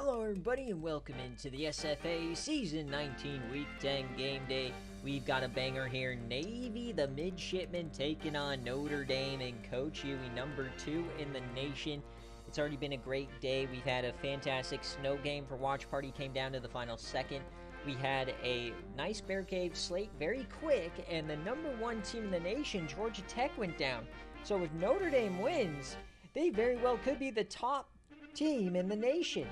Hello everybody and welcome into the SFA Season 19 Week 10 Game Day. We've got a banger here. Navy, the midshipmen, taking on Notre Dame and Coach Huey, number 2 in the nation. It's already been a great day. We've had a fantastic snow game for Watch Party. Came down to the final second. We had a nice BearCave slate very quick, and the number 1 team in the nation, Georgia Tech, went down. So if Notre Dame wins, they very well could be the top team in the nation.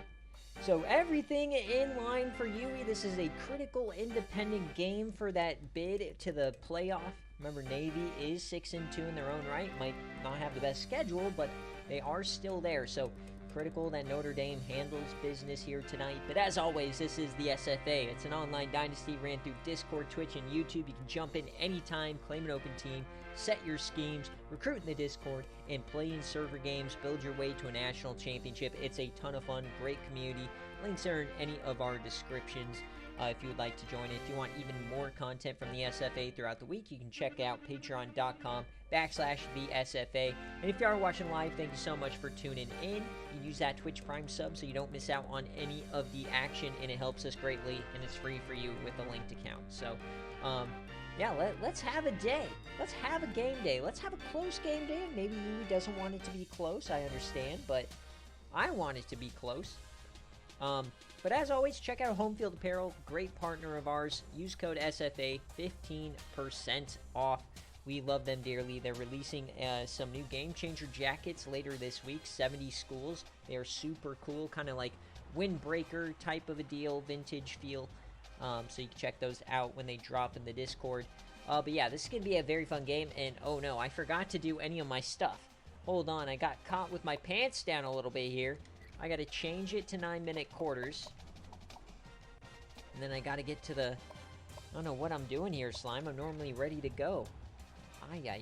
So everything in line for Huey. This is a critical independent game for that bid to the playoff. Remember, Navy is 6-2 in their own right. Might not have the best schedule, but they are still there. So critical that Notre Dame handles business here tonight. But as always, this is the SFA. It's an online dynasty, ran through Discord, Twitch, and YouTube. You can jump in anytime, claim an open team, set your schemes, recruit in the Discord, and play in server games. Build your way to a national championship. It's a ton of fun, great community. Links are in any of our descriptions if you would like to join it. If you want even more content from the SFA throughout the week, you can check out patreon.com/the SFA. And if you are watching live, thank you so much for tuning in. You use that Twitch Prime sub so you don't miss out on any of the action, and it helps us greatly, and it's free for you with a linked account. So, yeah, let's have a day. Let's have a game day. Let's have a close game day. Maybe you doesn't want it to be close, I understand, but I want it to be close. But as always, check out Home Field Apparel, great partner of ours. Use code SFA, 15% off. We love them dearly. They're releasing some new Game Changer jackets later this week, 70 schools. They are super cool, kind of like windbreaker type of a deal, vintage feel. So you can check those out when they drop in the Discord. But yeah, this is going to be a very fun game. And oh no, I forgot to do any of my stuff. Hold on, I got caught with my pants down a little bit here. I got to change it to 9-minute quarters. And then I got to get to the... I don't know what I'm doing here, Slime. I'm normally ready to go. Ay.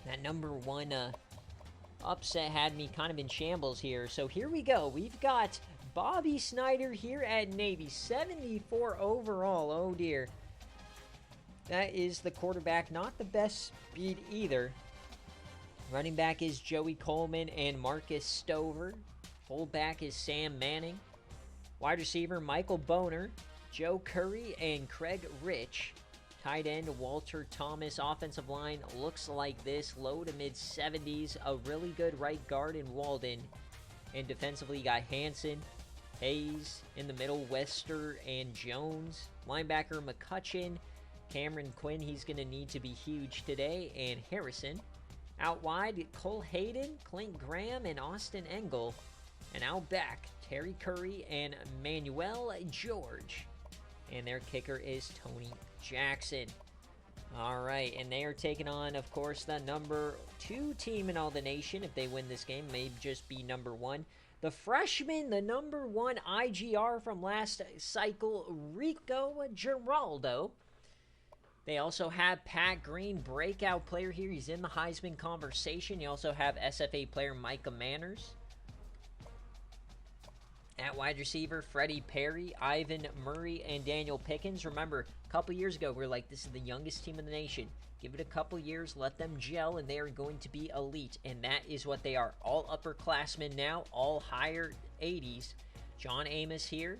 That number 1 upset had me kind of in shambles here. So here we go. We've got Bobby Snyder here at Navy. 74 overall. Oh, dear. That is the quarterback. Not the best speed either. Running back is Joey Coleman and Marcus Stover. Fullback is Sam Manning. Wide receiver Michael Boner, Joe Curry, and Craig Rich. Tight end Walter Thomas. Offensive line looks like this. Low to mid 70s. A really good right guard in Walden. And defensively you got Hanson, Hayes in the middle, Wester, and Jones. Linebacker McCutcheon, Cameron Quinn. He's going to need to be huge today. And Harrison. Out wide, Cole Hayden, Clint Graham, and Austin Engel. And out back, Terry Curry and Manuel George. And their kicker is Tony Jackson. All right, and they are taking on, of course, the number 2 team in all the nation. If they win this game, may just be number 1. The freshman, the number 1 IGR from last cycle, Rico Giraldo. They also have Pat Green, breakout player here. He's in the Heisman conversation. You also have SFA player Micah Manners. At wide receiver, Freddie Perry, Ivan Murray, and Daniel Pickens. Remember, a couple years ago, we were like, this is the youngest team in the nation. Give it a couple years, let them gel, and they are going to be elite. And that is what they are. All upperclassmen now, all higher 80s. John Amos here.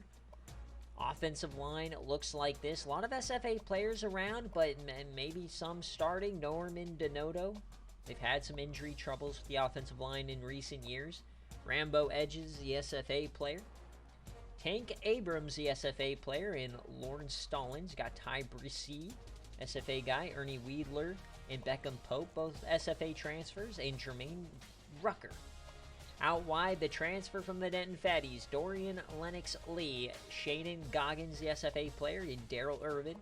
Offensive line looks like this. A lot of SFA players around, but maybe some starting. Norman Donato. They've had some injury troubles with the offensive line in recent years. Rambo Edges, the SFA player. Tank Abrams, the SFA player. And Lawrence Stallings. Got Ty Brissy, SFA guy. Ernie Weidler and Beckham Pope, both SFA transfers. And Jermaine Rucker. Out wide, the transfer from the Denton Fatties, Dorian Lennox Lee, Shaden Goggins, the SFA player, and Daryl Irvin.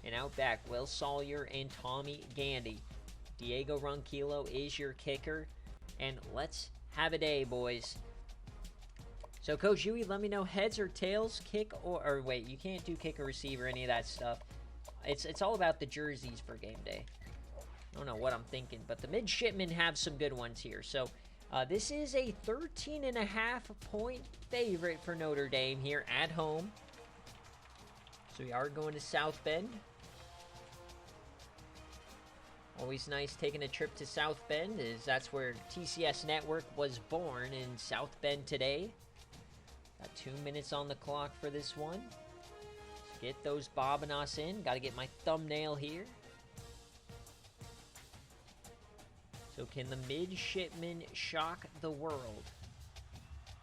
And out back, Will Sawyer and Tommy Gandy. Diego Ronquillo is your kicker. And let's have a day, boys. So, Coach Huey, let me know heads or tails, kick or wait, you can't do kick or receive or any of that stuff. It's all about the jerseys for game day. I don't know what I'm thinking, but the midshipmen have some good ones here. So, this is a 13.5-point favorite for Notre Dame here at home. So we are going to South Bend. Always nice taking a trip to South Bend, as that's where TCS Network was born, in South Bend today. Got 2 minutes on the clock for this one. Let's get those Bobinos in. Got to get my thumbnail here. So can the midshipmen shock the world?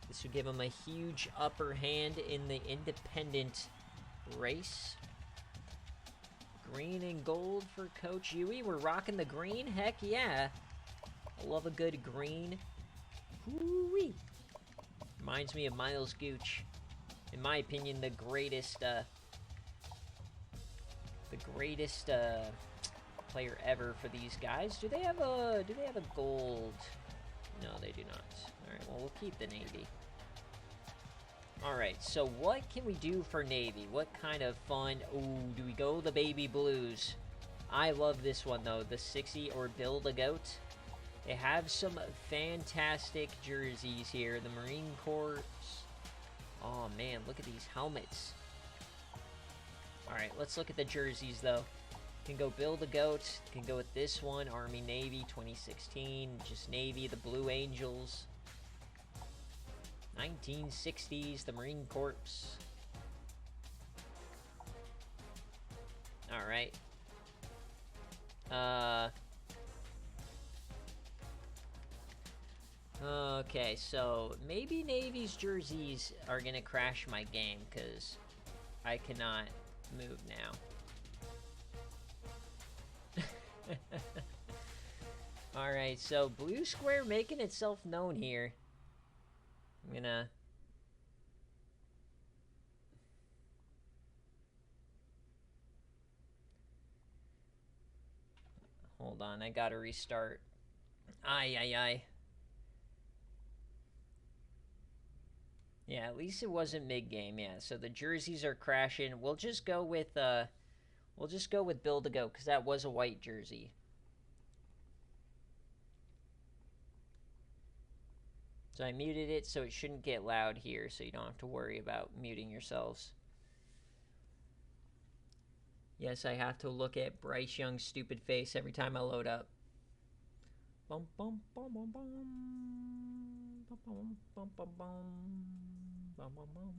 This would give them a huge upper hand in the independent race. Green and gold for Coach Yui. We're rocking the green. Heck yeah. I love a good green. Hoo-wee. Reminds me of Miles Gooch. In my opinion, the greatest player ever for these guys. Do they have a gold? No, they do not. All right, well, we'll keep the Navy. All right, so what can we do for Navy? What kind of fun? Ooh, do we go the baby blues? I love this one, though. The 60 or Build-A-Goat. They have some fantastic jerseys here. The Marine Corps. Oh, man, look at these helmets. All right, let's look at the jerseys, though. Can go Build-A-Goat. Can go with this one, Army Navy 2016. Just Navy, the Blue Angels. 1960s, the Marine Corps. All right. Okay, so maybe Navy's jerseys are gonna crash my game because I cannot move now. All right, so blue square making itself known here. I'm gonna... Hold on, I gotta restart. Ay. Yeah, at least it wasn't mid-game, yeah. So the jerseys are crashing. We'll just go with Build-A-Goat, because that was a white jersey. So I muted it so it shouldn't get loud here, so you don't have to worry about muting yourselves. Yes, I have to look at Bryce Young's stupid face every time I load up. Bum bum bum bum bum bum bum bum bum bum bum bum.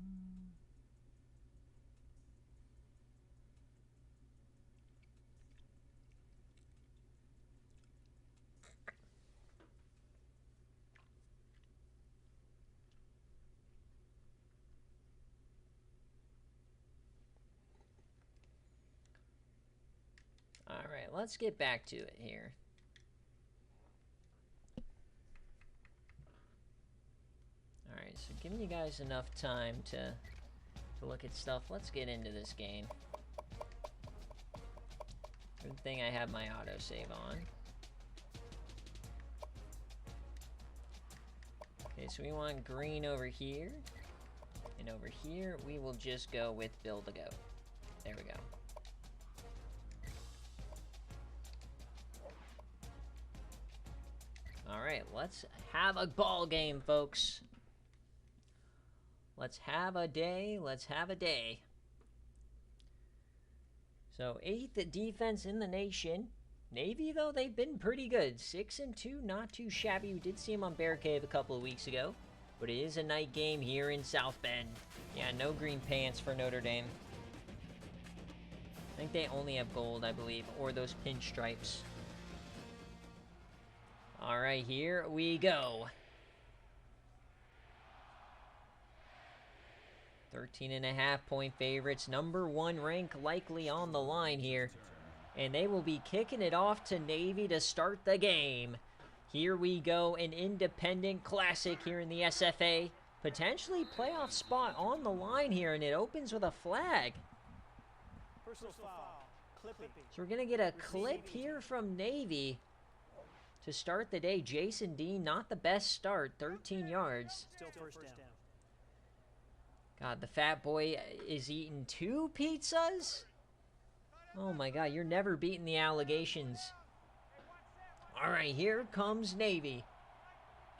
Alright, let's get back to it here. Alright, so giving you guys enough time to look at stuff. Let's get into this game. Good thing I have my autosave on. Okay, so we want green over here. And over here, we will just go with Build-A-Goat. There we go. Alright, let's have a ball game, folks. Let's have a day. Let's have a day. So, 8th defense in the nation. Navy, though, they've been pretty good. 6-2, not too shabby. We did see them on BearCave a couple of weeks ago. But it is a night game here in South Bend. Yeah, no green pants for Notre Dame. I think they only have gold, I believe, or those pinstripes. All right, here we go. 13.5-point favorites. Number 1 rank likely on the line here. And they will be kicking it off to Navy to start the game. Here we go, an independent classic here in the SFA. Potentially playoff spot on the line here, and it opens with a flag. Personal foul. Clipping. So we're going to get a clip here from Navy to start the day. Jason Dean, not the best start, 13 yards. Still first down. God, the fat boy is eating 2 pizzas? Oh my God, you're never beating the allegations. All right, here comes Navy.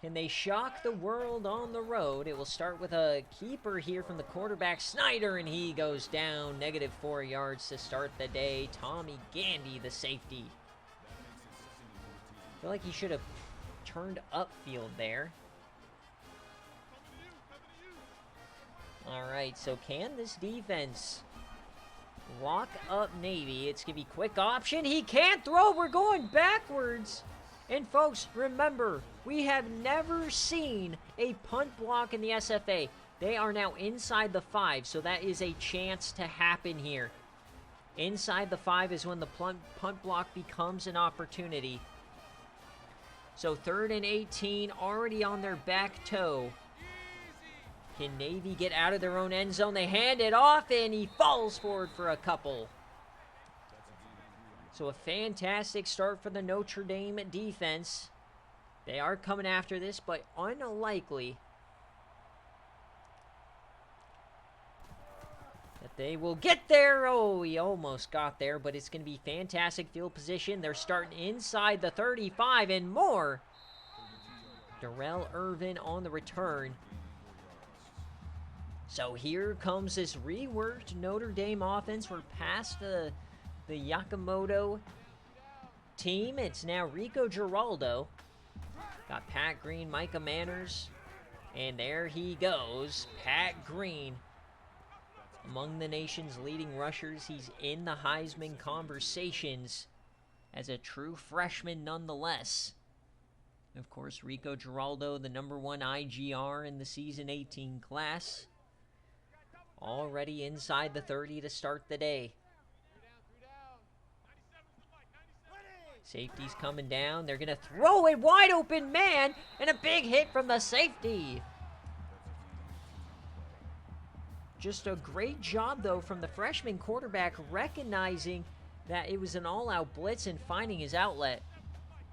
Can they shock the world on the road? It will start with a keeper here from the quarterback, Snyder, and he goes down. -4 yards to start the day. Tommy Gandy, the safety. feel like he should have turned upfield there. Alright, so can this defense lock up Navy? It's going to be quick option. He can't throw. We're going backwards. And folks, remember, we have never seen a punt block in the SFA. They are now inside the 5, so that is a chance to happen here. Inside the 5 is when the punt block becomes an opportunity. So 3rd and 18, already on their back toe. Can Navy get out of their own end zone? They hand it off, and he falls forward for a couple. So a fantastic start for the Notre Dame defense. They are coming after this, but unlikely that they will get there. Oh, he almost got there, but it's going to be fantastic field position. They're starting inside the 35 and more. Darrell Irvin on the return. So here comes this reworked Notre Dame offense. We're past the Yakamoto team. It's now Rico Giraldo. Got Pat Green, Micah Manners. And there he goes. Pat Green. Among the nation's leading rushers. He's in the Heisman conversations as a true freshman nonetheless. Of course, Rico Giraldo, the #1 IGR in the season 18 class. Already inside the 30 to start the day. Safety's coming down. They're going to throw it wide open, man, and a big hit from the safety. Just a great job, though, from the freshman quarterback recognizing that it was an all-out blitz and finding his outlet.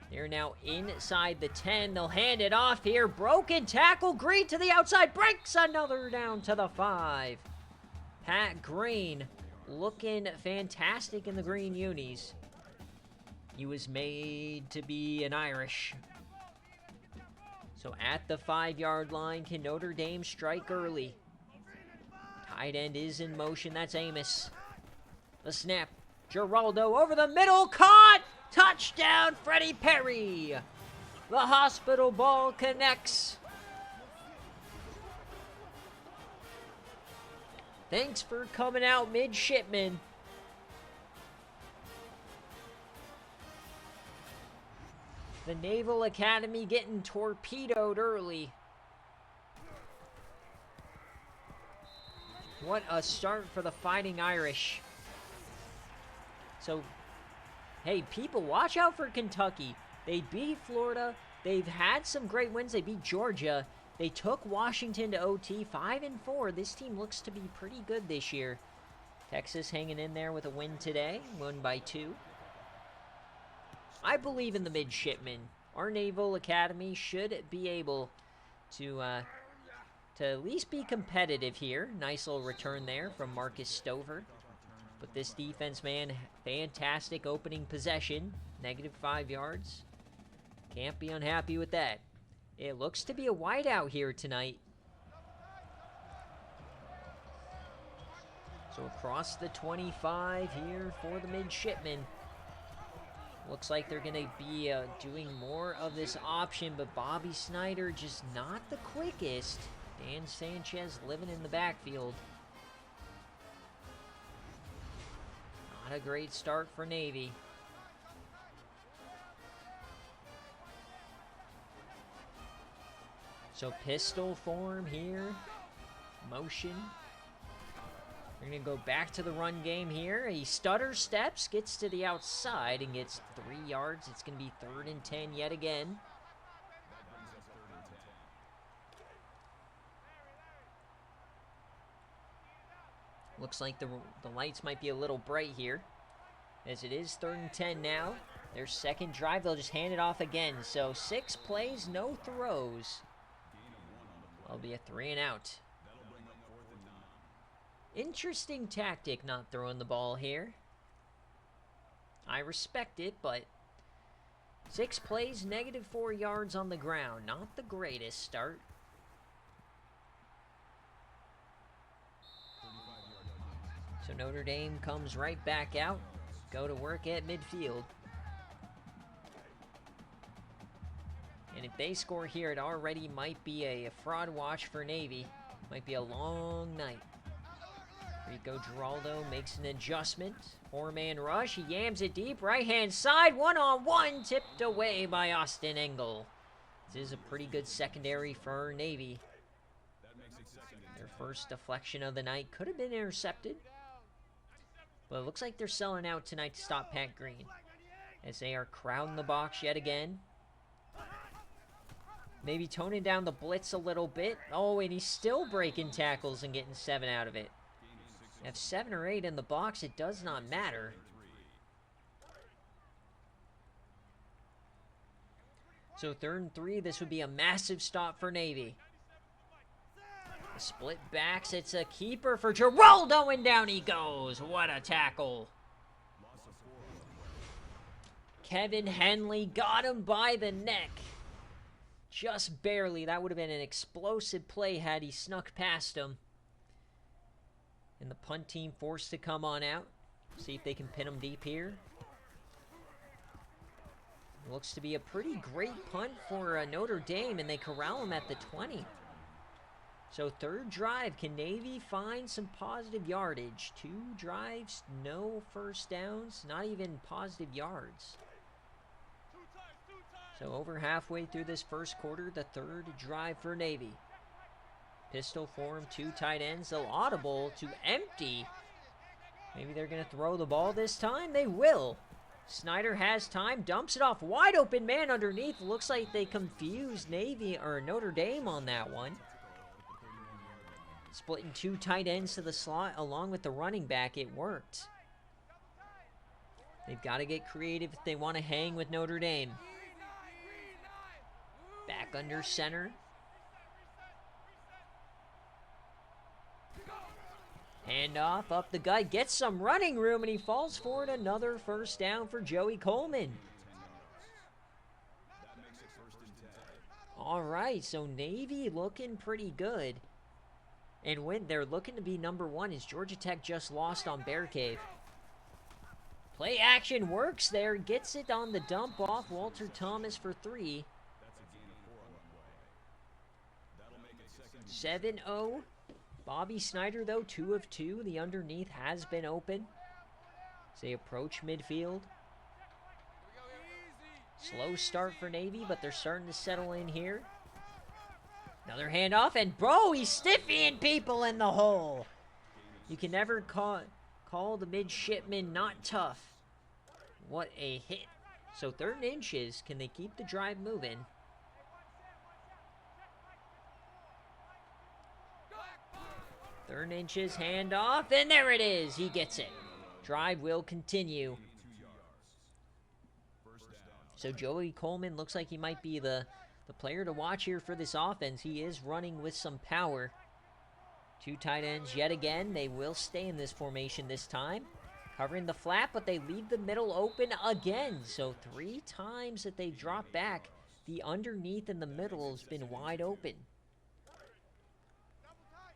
They're now inside the 10. They'll hand it off here. Broken tackle. Green to the outside. Breaks another down to the 5. Pat Green looking fantastic in the green unis. He was made to be an Irish. So at the 5-yard line, can Notre Dame strike early? Tight end is in motion. That's Amos. The snap. Giraldo over the middle. Caught! Touchdown, Freddie Perry. The hospital ball connects. Thanks for coming out, midshipman. The Naval Academy getting torpedoed early. What a start for the Fighting Irish. So, hey, people, watch out for Kentucky. They beat Florida. They've had some great wins. They beat Georgia. They took Washington to OT, 5-4. This team looks to be pretty good this year. Texas hanging in there with a win today, won by 2. I believe in the midshipmen. Our Naval Academy should be able to at least be competitive here. Nice little return there from Marcus Stover. But this defense, man, fantastic opening possession. -5 yards. Can't be unhappy with that. It looks to be a whiteout here tonight. So across the 25 here for the midshipmen. Looks like they're going to be doing more of this option, but Bobby Snyder just not the quickest. Dan Sanchez living in the backfield. Not a great start for Navy. So pistol form here. Motion. We're going to go back to the run game here. He stutter steps, gets to the outside, and gets 3 yards. It's going to be 3rd and 10 yet again. Looks like the lights might be a little bright here, as it is 3rd and 10 now. Their second drive, they'll just hand it off again. So 6 plays, no throws. That'll be a 3 and out. Interesting tactic not throwing the ball here. I respect it, but 6 plays, -4 yards on the ground. Not the greatest start. So Notre Dame comes right back out. Go to work at midfield. And if they score here, it already might be a fraud watch for Navy. Might be a long night. Rico Giraldo makes an adjustment. Four-man rush. He yams it deep. Right-hand side. One-on-one. Tipped away by Austin Engel. This is a pretty good secondary for Navy. Their first deflection of the night could have been intercepted. But it looks like they're selling out tonight to stop Pat Green, as they are crowding the box yet again. Maybe toning down the blitz a little bit. Oh, and he's still breaking tackles and getting 7 out of it. If 7 or 8 in the box, it does not matter. So 3rd and 3, this would be a massive stop for Navy. Split backs, it's a keeper for Giraldo, and down he goes. What a tackle. Kevin Henley got him by the neck. Just barely. That would have been an explosive play had he snuck past him. And the punt team forced to come on out. See if they can pin him deep here. Looks to be a pretty great punt for Notre Dame, and they corral him at the 20. So 3rd drive, can Navy find some positive yardage? 2 drives, no first downs, not even positive yards. So over halfway through this first quarter, the 3rd drive for Navy. Pistol form, 2 tight ends. They'll audible to empty. Maybe they're going to throw the ball this time. They will. Snyder has time, dumps it off. Wide open man underneath. Looks like they confused Navy or Notre Dame on that one. Splitting 2 tight ends to the slot along with the running back. It worked. They've got to get creative if they want to hang with Notre Dame. Back under center. Handoff up the gut. Gets some running room, and he falls for it. Another first down for Joey Coleman. All right, so Navy looking pretty good. And when they're looking to be number 1, as Georgia Tech just lost on BearCave. Play action works there. Gets it on the dump off. Walter Thomas for 3. 7-0. Bobby Snyder, though, 2 of 2. The underneath has been open. As they approach midfield. Slow start for Navy, but they're starting to settle in here. Another handoff, and bro, he's stiffying people in the hole. You can never call the midshipman not tough. What a hit. So 3rd inches, can they keep the drive moving? Third inches, handoff, and there it is. He gets it. Drive will continue. So Joey Coleman looks like he might be the player to watch here for this offense. He is running with some power. 2 tight ends yet again. They will stay in this formation this time. Covering the flat, but they leave the middle open again. So 3 times that they've dropped back, the underneath in the middle has been wide open.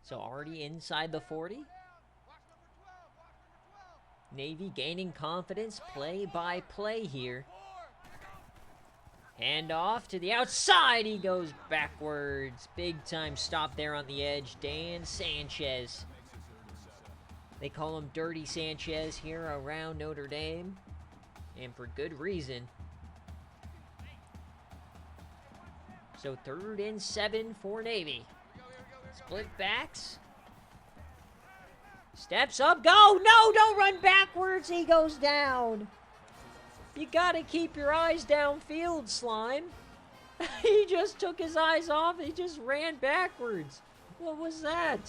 So already inside the 40. Navy gaining confidence, play by play here. Hand off to the outside. He goes backwards. Big time stop there on the edge. Dan Sanchez. They call him Dirty Sanchez here around Notre Dame. And for good reason. So 3rd and 7 for Navy. Split backs. Steps up. Go. No, don't run backwards. He goes down. You got to keep your eyes downfield, Slime. He just took his eyes off. He just ran backwards. What was that?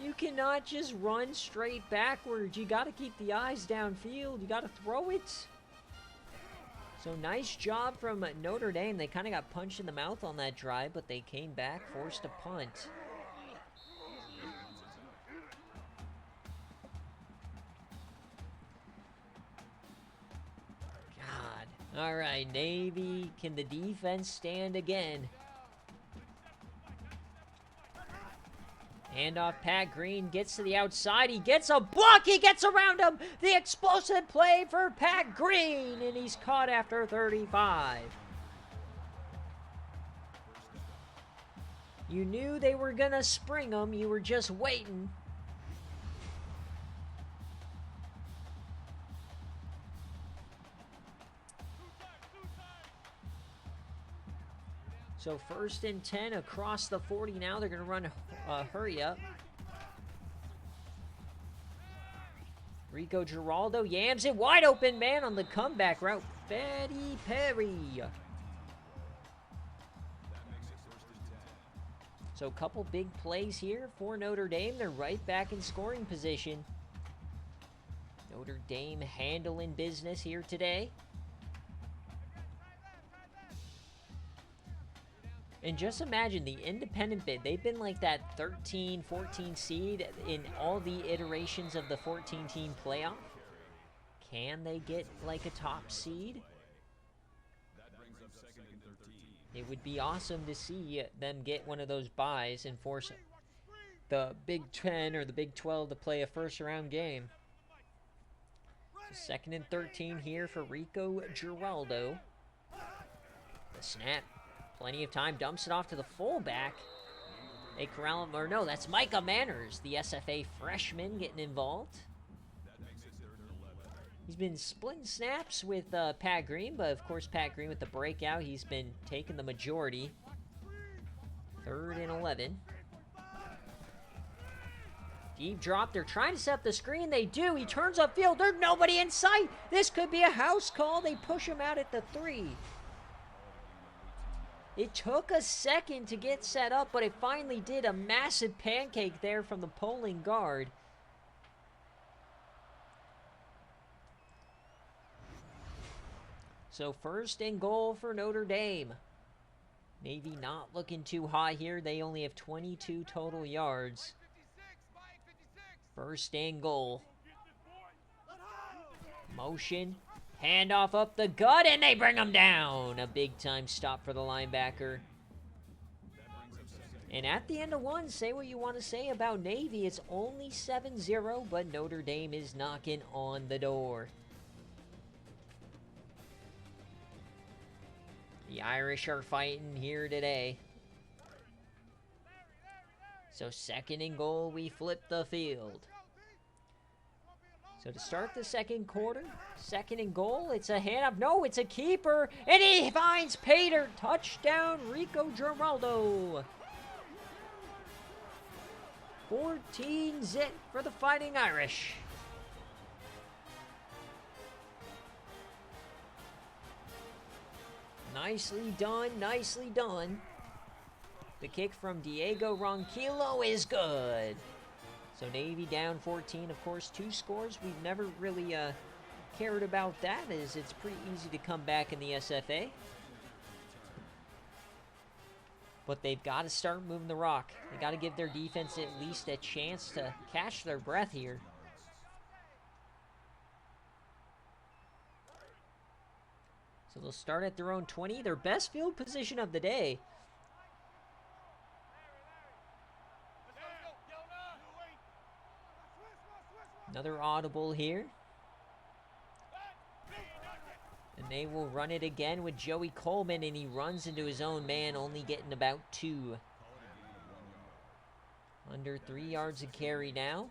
You cannot just run straight backwards. You got to keep the eyes downfield. You got to throw it. So nice job from Notre Dame. They kind of got punched in the mouth on that drive, but they came back, forced a punt. God. All right, Navy, can the defense stand again? Handoff, Pat Green gets to the outside. He gets a block. He gets around him. The explosive play for Pat Green, and he's caught after 35. You knew they were going to spring him. You were just waiting. So 1st and 10 across the 40 now. They're going to run hurry up. Rico Giraldo yams it. Wide open man on the comeback route. Betty Perry. So a couple big plays here for Notre Dame. They're right back in scoring position. Notre Dame handling business here today. And just imagine the independent bid. They've been like that 13, 14 seed in all the iterations of the 14-team playoff. Can they get like a top seed? It would be awesome to see them get one of those buys and force the Big 10 or the Big 12 to play a first-round game. So 2nd and 13 here for Rico Giraldo. The snap. Plenty of time, dumps it off to the fullback. They corral him, or no, that's Micah Manners, the SFA freshman, getting involved. He's been splitting snaps with Pat Green, but of course Pat Green with the breakout, he's been taking the majority. 3rd and 11. Deep drop, they're trying to set up the screen, they do, he turns upfield, there's nobody in sight. This could be a house call, they push him out at the 3. It took a second to get set up, but it finally did. A massive pancake there from the polling guard. So 1st and goal for Notre Dame. Navy not looking too high here. They only have 22 total yards. 1st and goal. Motion. Handoff up the gut, and they bring him down. A big-time stop for the linebacker. And at the end of one, say what you want to say about Navy. It's only 7-0, but Notre Dame is knocking on the door. The Irish are fighting here today. So 2nd and goal, we flip the field. So to start the 2nd quarter, 2nd and goal, it's a handoff. No, it's a keeper, and he finds Pater. Touchdown, Rico Giraldo. 14-zip for the Fighting Irish. Nicely done, nicely done. The kick from Diego Ronquillo is good. So Navy down 14, of course, 2 scores. We've never really cared about that, as it's pretty easy to come back in the SFA. But they've got to start moving the rock. They got to give their defense at least a chance to catch their breath here. So they'll start at their own 20, their best field position of the day. Another audible here. And they will run it again with Joey Coleman, and he runs into his own man, only getting about 2. Under 3 yards a carry now.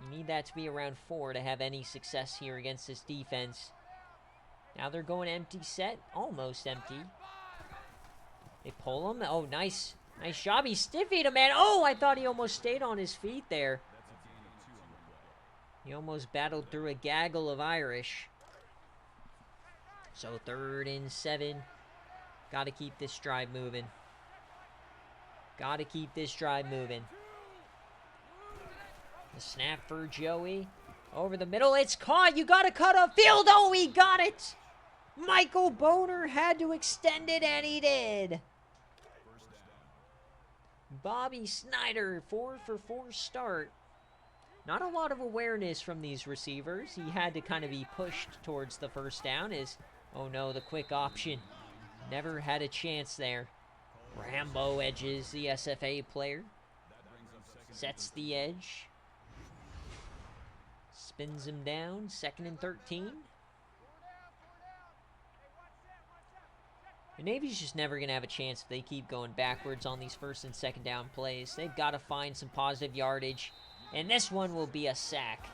You need that to be around 4 to have any success here against this defense. Now they're going empty set, almost empty. They pull him. Oh, nice. Nice job. He stiffied a man. Oh, I thought he almost stayed on his feet there. He almost battled through a gaggle of Irish. So 3rd and 7. Got to keep this drive moving. Got to keep this drive moving. The snap for Joey. Over the middle. It's caught. You got to cut a field. Oh, he got it. Michael Boner had to extend it, and he did. Bobby Snyder, 4 for 4 start. Not a lot of awareness from these receivers. He had to kind of be pushed towards the first down. Oh no, the quick option. Never had a chance there. Rambo edges the SFA player. Sets the edge. Spins him down. 2nd and 13. The Navy's just never going to have a chance if they keep going backwards on these 1st and 2nd down plays. They've got to find some positive yardage. And this one will be a sack.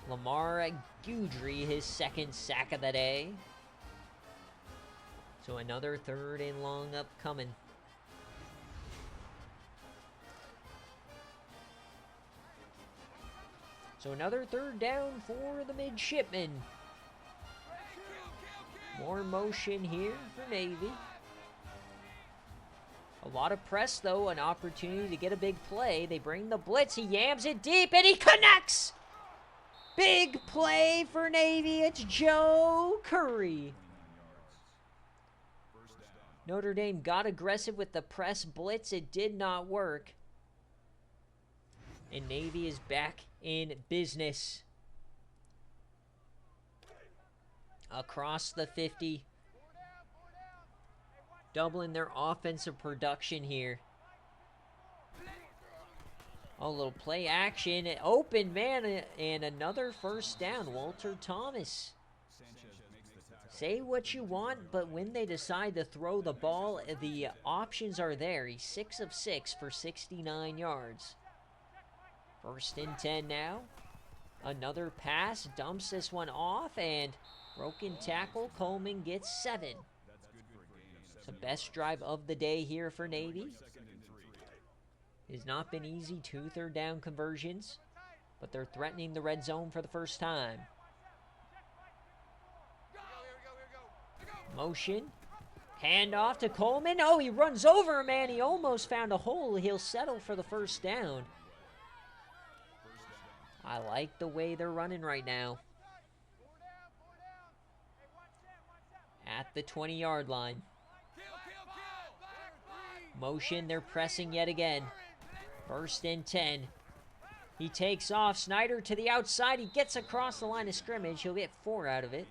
Lamar Guidry, his 2nd sack of the day. So another 3rd and long upcoming. So another 3rd down for the midshipmen. More motion here for Navy. A lot of press, though. An opportunity to get a big play. They bring the blitz. He yams it deep, and he connects! Big play for Navy. It's Joe Curry. Notre Dame got aggressive with the press blitz. It did not work. And Navy is back in business. Across the 50. Doubling their offensive production here. Oh, a little play action. Open man, and another 1st down. Walter Thomas. Say what you want, but when they decide to throw the ball, the options are there. He's 6 of 6 for 69 yards. 1st and 10 now. Another pass. Dumps this one off, and broken tackle. Coleman gets 7. The best drive of the day here for Navy. It's not been easy. 2 3rd down conversions, but they're threatening the red zone for the first time. Motion. Handoff to Coleman. Oh, he runs over a man. He almost found a hole. He'll settle for the 1st down. I like the way they're running right now. At the 20-yard line. Motion, they're pressing yet again. 1st and 10. He takes off. Snyder to the outside. He gets across the line of scrimmage. He'll get 4 out of it.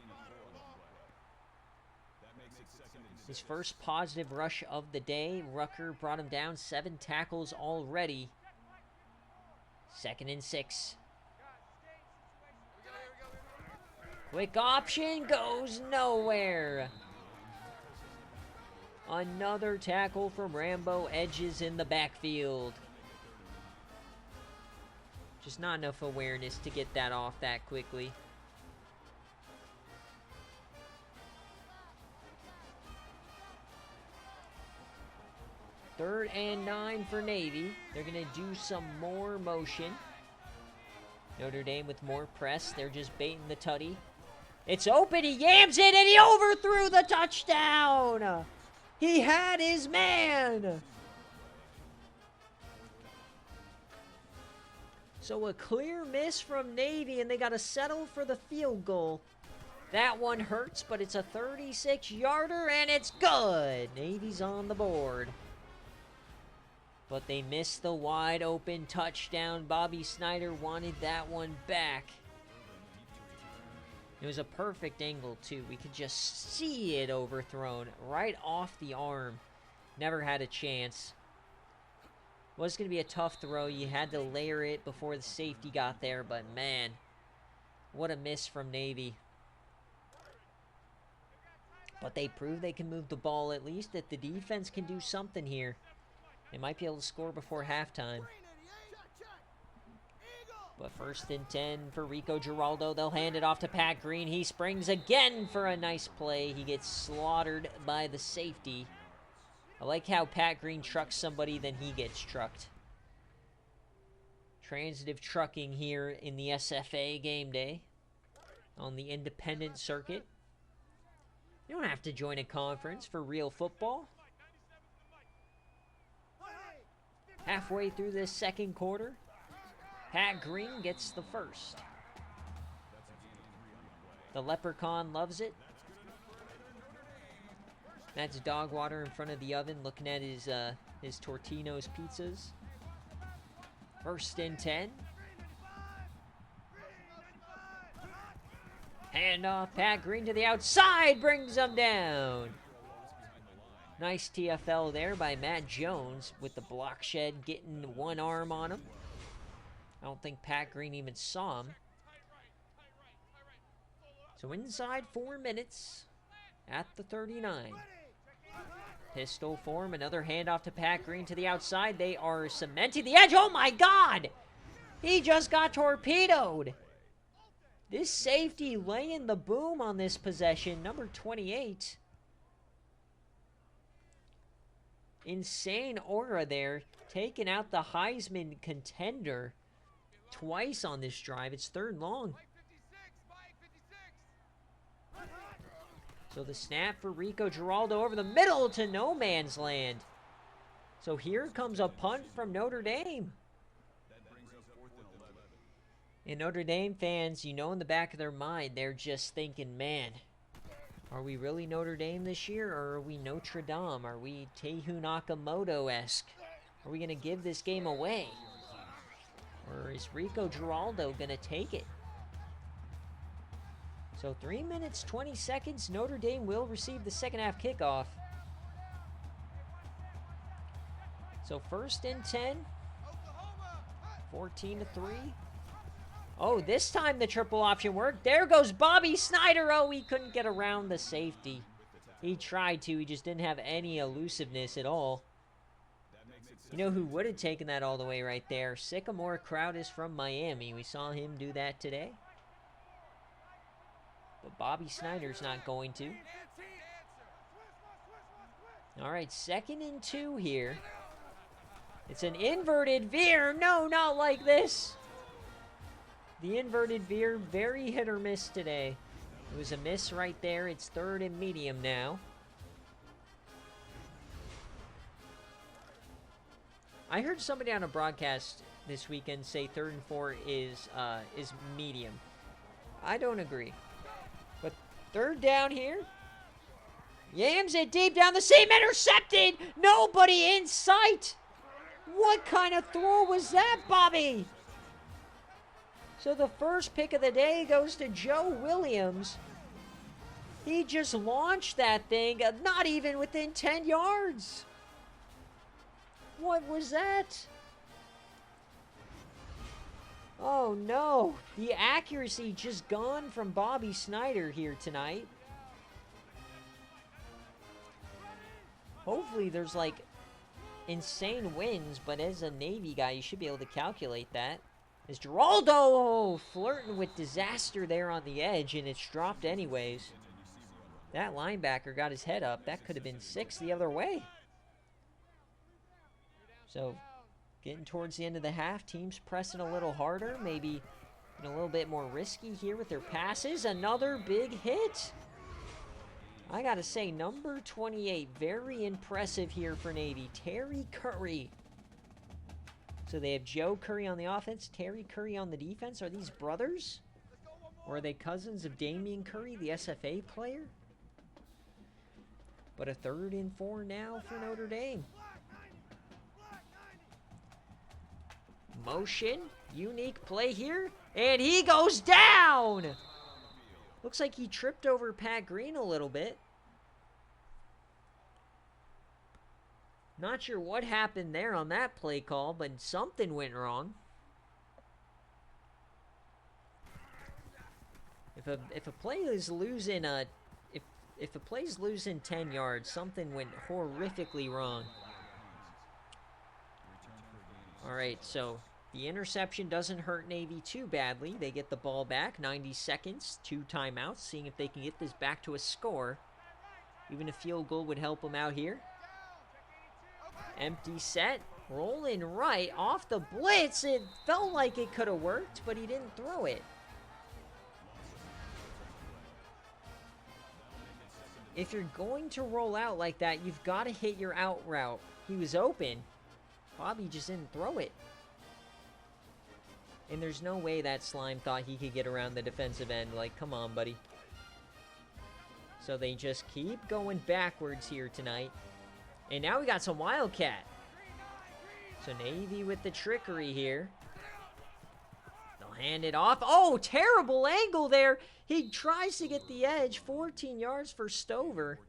His first positive rush of the day. Rucker brought him down. 7 tackles already. 2nd and 6. Quick option goes nowhere. Another tackle from Rambo. Edges in the backfield. Just not enough awareness to get that off that quickly. Third and 9 for Navy. They're going to do some more motion. Notre Dame with more press. They're just baiting the tutty. It's open. He yams it, and he overthrew the touchdown. He had his man. So a clear miss from Navy, and they got to settle for the field goal. That one hurts, but it's a 36-yarder, and it's good. Navy's on the board. But they missed the wide-open touchdown. Bobby Snyder wanted that one back. It was a perfect angle, too. We could just see it overthrown right off the arm. Never had a chance. Was going to be a tough throw. You had to layer it before the safety got there, but man, what a miss from Navy. But they proved they can move the ball, at least that the defense can do something here. They might be able to score before halftime. But 1st and 10 for Rico Giraldo. They'll hand it off to Pat Green. He springs again for a nice play. He gets slaughtered by the safety. I like how Pat Green trucks somebody, then he gets trucked. Transitive trucking here in the SFA game day on the independent circuit. You don't have to join a conference for real football. Halfway through this 2nd quarter, Pat Green gets the 1st. The Leprechaun loves it. That's dog water in front of the oven, looking at his Tortino's pizzas. 1st and 10. Handoff, Pat Green to the outside, brings him down. Nice TFL there by Matt Jones with the block shed getting one arm on him. I don't think Pat Green even saw him. So inside 4 minutes at the 39. Pistol form, another handoff to Pat Green to the outside. They are cementing the edge. Oh my God! He just got torpedoed. This safety laying the boom on this possession, number 28. Insane aura there, taking out the Heisman contender twice on this drive. It's 3rd long. So the snap for Rico Giraldo over the middle to no man's land. So here comes a punt from Notre Dame. And Notre Dame fans, you know in the back of their mind, they're just thinking, man, are we really Notre Dame this year, or are we Notre Dame? Are we Tehu Nakamoto-esque? Are we going to give this game away? Or is Rico Giraldo going to take it? So 3 minutes, 20 seconds. Notre Dame will receive the second half kickoff. So 1st and 10. 14-3. Oh, this time the triple option worked. There goes Bobby Snyder. Oh, he couldn't get around the safety. He tried to. He just didn't have any elusiveness at all. You know who would have taken that all the way right there? Sycamore Crowdis from Miami. We saw him do that today. But Bobby Snyder's not going to. All right, 2nd and 2 here. It's an inverted veer. No, not like this. The inverted veer, very hit or miss today. It was a miss right there. It's 3rd and medium now. I heard somebody on a broadcast this weekend say 3rd and 4 is medium. I don't agree. But 3rd down here. Yams it deep down the seam, intercepted! Nobody in sight! What kind of throw was that, Bobby? So the first pick of the day goes to Joe Williams. He just launched that thing, not even within 10 yards. What was that? Oh no, the accuracy just gone from Bobby Snyder here tonight. Hopefully there's like insane wins, but as a Navy guy, you should be able to calculate that. Is Giraldo flirting with disaster there on the edge, and it's dropped anyways. That linebacker got his head up. That could have been 6 the other way. So, getting towards the end of the half, teams pressing a little harder, maybe a little bit more risky here with their passes. Another big hit. I gotta say, number 28, very impressive here for Navy. Terry Curry. So they have Joe Curry on the offense, Terry Curry on the defense. Are these brothers? Or are they cousins of Damian Curry, the SFA player? But a 3rd and 4 now for Notre Dame. Motion, unique play here, and he goes down! Looks like he tripped over Pat Green a little bit. Not sure what happened there on that play call, but something went wrong. If a play is losing if a play's losing 10 yards, something went horrifically wrong. All right, so the interception doesn't hurt Navy too badly. They get the ball back, 90 seconds, 2 timeouts, seeing if they can get this back to a score. Even a field goal would help them out here. Empty set, rolling right off the blitz. It felt like it could have worked, but he didn't throw it. If you're going to roll out like that, you've got to hit your out route. He was open. Bobby just didn't throw it. And there's no way that slime thought he could get around the defensive end. Like, come on, buddy. So they just keep going backwards here tonight. And now we got some Wildcat. So Navy with the trickery here. They'll hand it off. Oh, terrible angle there. He tries to get the edge. 14 yards for Stover.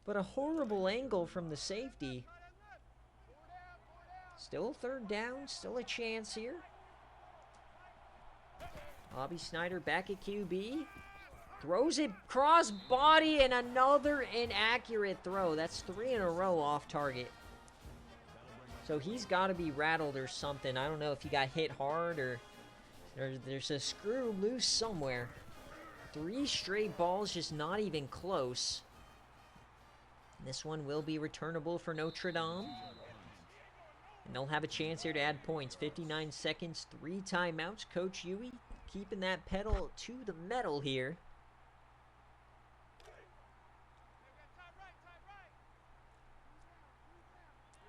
But a horrible angle from the safety. Still third down, still a chance here. Bobby Snyder back at QB. Throws it cross body and another inaccurate throw. That's 3 in a row off target. So he's got to be rattled or something. I don't know if he got hit hard or there's a screw loose somewhere. 3 straight balls, just not even close. This one will be returnable for Notre Dame. And they'll have a chance here to add points. 59 seconds, 3 timeouts. Coach Huey keeping that pedal to the metal here.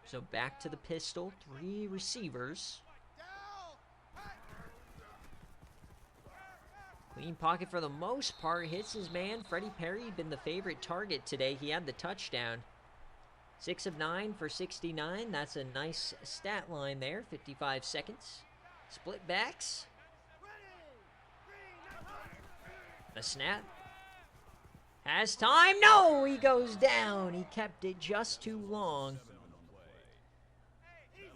So back to the pistol, 3 receivers. Clean pocket for the most part, hits his man. Freddie Perry been the favorite target today. He had the touchdown. 6 of 9 for 69. That's a nice stat line there. 55 seconds. Split backs. The snap. Has time. No, he goes down. He kept it just too long.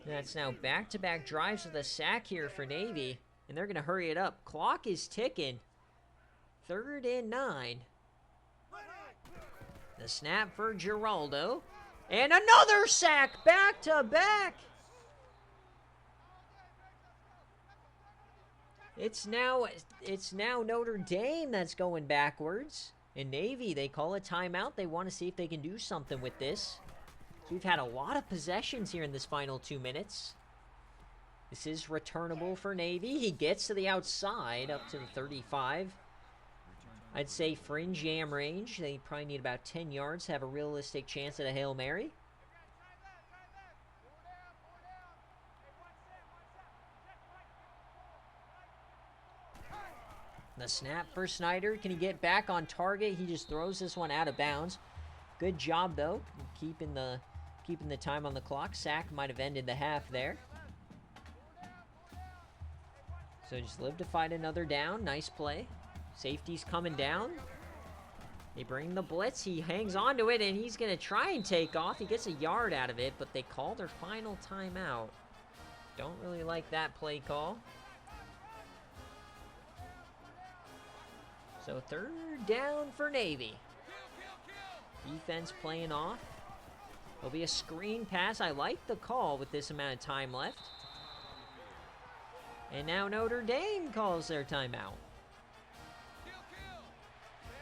That's now back-to-back drives with a sack here for Navy. And they're going to hurry it up. Clock is ticking. 3rd and 9. The snap for Giraldo. And another sack, back-to-back. It's now Notre Dame that's going backwards. And Navy, they call a timeout. They want to see if they can do something with this. So we've had a lot of possessions here in this final 2 minutes. This is returnable for Navy. He gets to the outside, up to the 35. I'd say fringe yam range. They probably need about 10 yards to have a realistic chance at a Hail Mary. The snap for Snyder. Can he get back on target? He just throws this one out of bounds. Good job, though, keeping the time on the clock. Sack might have ended the half there. So just live to fight another down. Nice play. Safety's coming down. They bring the blitz. He hangs on to it, and he's going to try and take off. He gets a yard out of it, but they call their final timeout. Don't really like that play call. So 3rd down for Navy. Defense playing off. There'll be a screen pass. I like the call with this amount of time left. And now Notre Dame calls their timeout.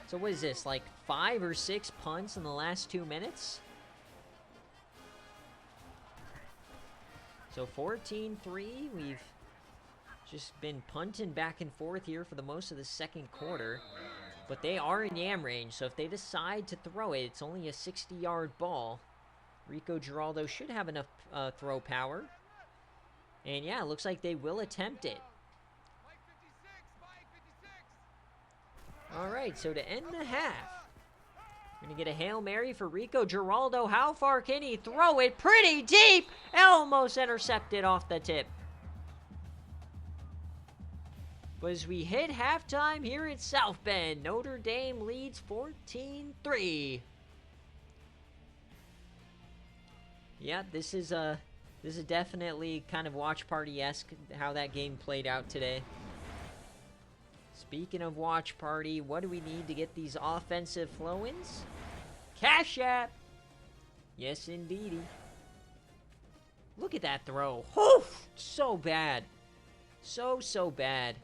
So what is this, like 5 or 6 punts in the last 2 minutes? So 14-3, we've just been punting back and forth here for the most of the second quarter. But they are in yam range, so if they decide to throw it, it's only a 60-yard ball. Rico Giraldo should have enough throw power. And yeah, it looks like they will attempt it. All right, so to end the half, we're going to get a Hail Mary for Rico Giraldo. How far can he throw it? Pretty deep! Almost intercepted off the tip. But as we hit halftime here at South Bend, Notre Dame leads 14-3. Yeah, this is definitely kind of watch party-esque how that game played out today. Speaking of watch party, what do we need to get these offensive flow-ins? Cash App! Yes, indeedy. Look at that throw. Oof! So bad. So bad.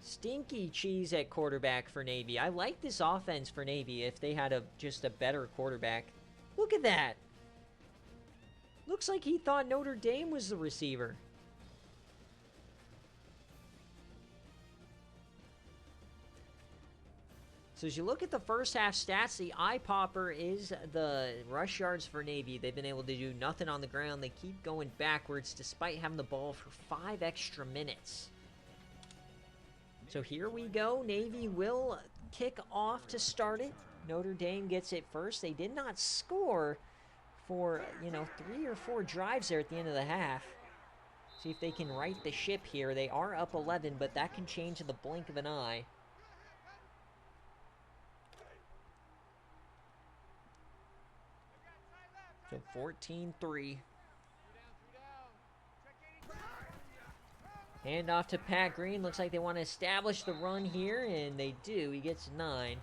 Stinky cheese at quarterback for Navy. I like this offense for Navy if they had just a better quarterback. Look at that. Looks like he thought Notre Dame was the receiver. So as you look at the first half stats, the eye popper is the rush yards for Navy. They've been able to do nothing on the ground. They keep going backwards despite having the ball for 5 extra minutes. So here we go. Navy will kick off to start it. Notre Dame gets it first. They did not score for, 3 or 4 drives there at the end of the half. See if they can right the ship here. They are up 11, but that can change in the blink of an eye. So 14-3. Hand off to Pat Green. Looks like they want to establish the run here, and they do. He gets 9.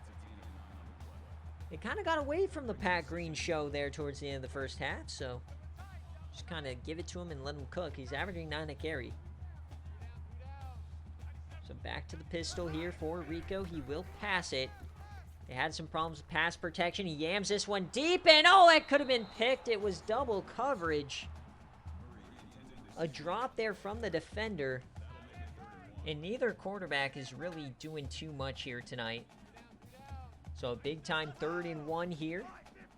They kind of got away from the Pat Green show there towards the end of the first half, so just kind of give it to him and let him cook. He's averaging 9 a carry. So back to the pistol here for Rico. He will pass it. They had some problems with pass protection. He yams this one deep, and oh, that could have been picked. It was double coverage. A drop there from the defender. And neither quarterback is really doing too much here tonight. So a big time 3rd and 1 here.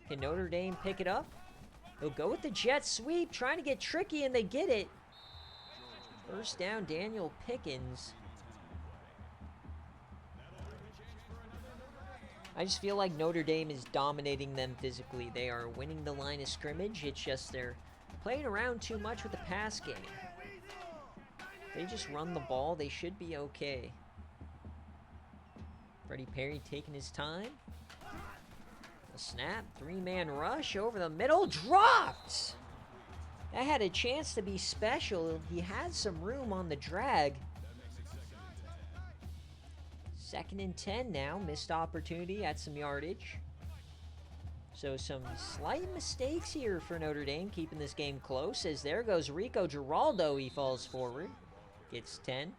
Can Notre Dame pick it up? They'll go with the jet sweep, trying to get tricky, and they get it. First down, Daniel Pickens. I just feel like Notre Dame is dominating them physically. They are winning the line of scrimmage. It's just they're playing around too much with the pass game. If they just run the ball, they should be okay. Freddie Perry taking his time. A snap, 3-man rush over the middle, dropped! That had a chance to be special. He had some room on the drag. 2nd and 10 now, missed opportunity at some yardage. So some slight mistakes here for Notre Dame, keeping this game close, as there goes Rico Giraldo. He falls forward, gets 10.